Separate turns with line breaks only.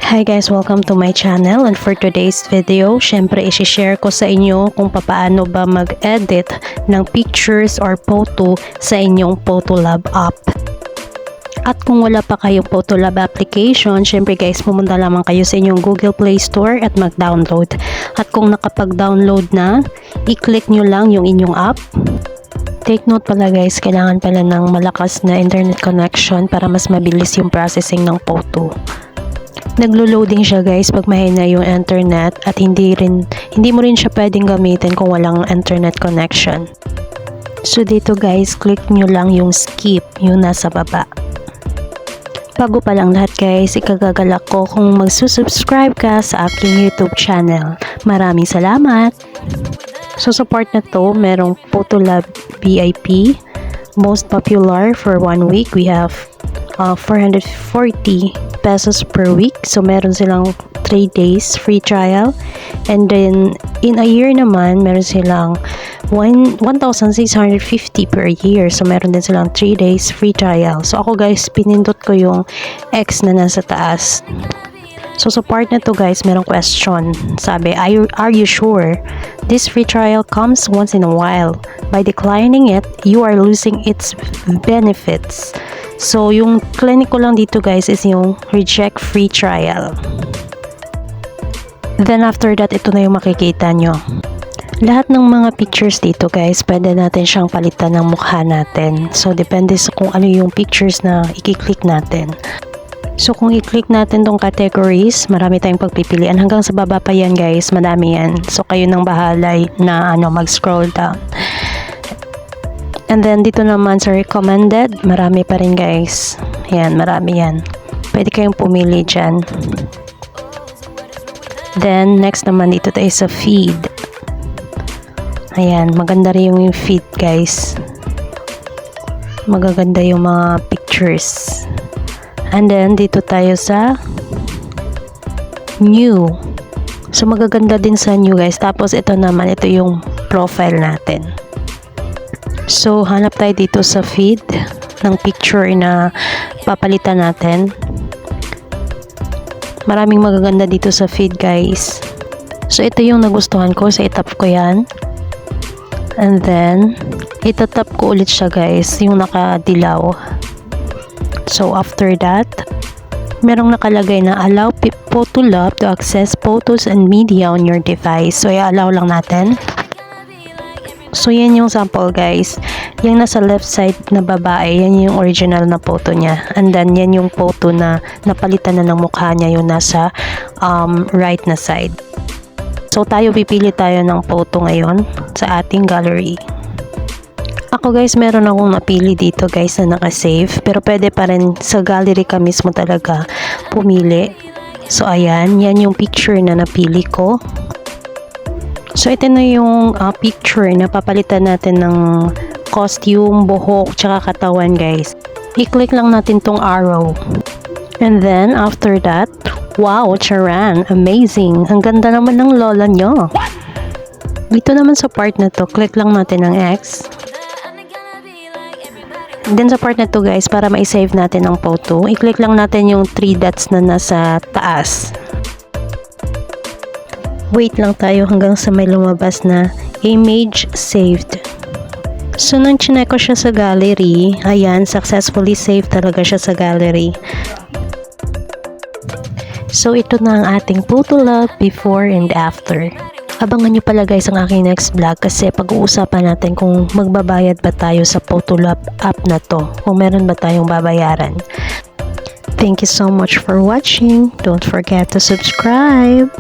Hi guys, welcome to my channel, and for today's video, syempre i-share ko sa inyo kung paano ba mag-edit ng pictures or photo sa inyong Photolab app. At kung wala pa kayong Photolab application, syempre guys, pumunta lamang kayo sa inyong Google Play Store at mag-download. At kung nakapag-download na, i-click nyo lang yung inyong app. Take note pala guys, kailangan pala ng malakas na internet connection para mas mabilis yung processing ng photo. Naglo-loading siya guys pag mahina yung internet at hindi mo rin siya pwedeng gamitin kung walang internet connection. So dito guys, click nyo lang yung skip, yung nasa baba. Bago pa lang lahat guys, ikagagalak ko kung magsusubscribe ka sa aking YouTube channel. Maraming salamat! So support na to, merong Photolab VIP, most popular for 1 week. We have 440 pesos per week. So meron silang 3 days free trial. And then in a year naman, meron silang 1,650 per year. So meron din silang 3 days free trial. So ako guys, pinindot ko yung X na nasa taas. So sa part na to guys, merong question. Sabi, are you sure? This free trial comes once in a while. By declining it, you are losing its benefits. So yung clinic ko lang dito guys is yung reject free trial. Then after that, ito na yung makikita nyo. Lahat ng mga pictures dito guys, pwede natin siyang palitan ng mukha natin. So depende sa kung ano yung pictures na i-click natin. So kung i-click natin tong categories, marami tayong pagpipilian. Hanggang sa baba pa yan guys, madami yan. So kayo nang bahala na mag-scroll down. And then dito naman sa recommended, marami pa rin guys. Yan, marami yan. Pwede kayong pumili dyan. Then next naman dito tayo sa feed. Ayan, maganda rin yung feed guys. Magaganda yung mga pictures. And then dito tayo sa new. So magaganda din sa new guys. Tapos ito naman, ito yung profile natin. So hanap tayo dito sa feed ng picture na papalitan natin. Maraming magaganda dito sa feed guys. So ito yung nagustuhan ko. So itap ko yan. And then itatap ko ulit siya guys, yung nakadilaw. So after that, merong nakalagay na allow Photolab to access photos and media on your device. So i-allow lang natin. So yan yung sample guys. Yung nasa left side na babae, yan yung original na photo niya. And then yan yung photo na napalitan na ng mukha niya, yung nasa right na side. So pipili tayo ng photo ngayon sa ating gallery. Ako guys, meron akong napili dito guys na nakasave. Pero pwede pa rin sa gallery ka mismo talaga pumili. So ayan, yan yung picture na napili ko. So ito na yung picture na papalitan natin ng costume, buhok, tsaka katawan guys. I-click lang natin tong arrow. And then after that, wow, charan, amazing. Ang ganda naman ng lola nyo. Dito naman sa part na to, click lang natin ng X. Then sa part na to guys, para ma-save natin ang photo, i-click lang natin yung 3 dots na nasa taas. Wait lang tayo hanggang sa may lumabas na image saved. So nung chinek ko siya sa gallery, ayan, successfully saved talaga siya sa gallery. So ito na ang ating Photolab before and after. Abangan nyo pala guys ang aking next vlog kasi pag-uusapan natin kung magbabayad ba tayo sa Photolab app na to, kung meron ba tayong babayaran. Thank you so much for watching. Don't forget to subscribe.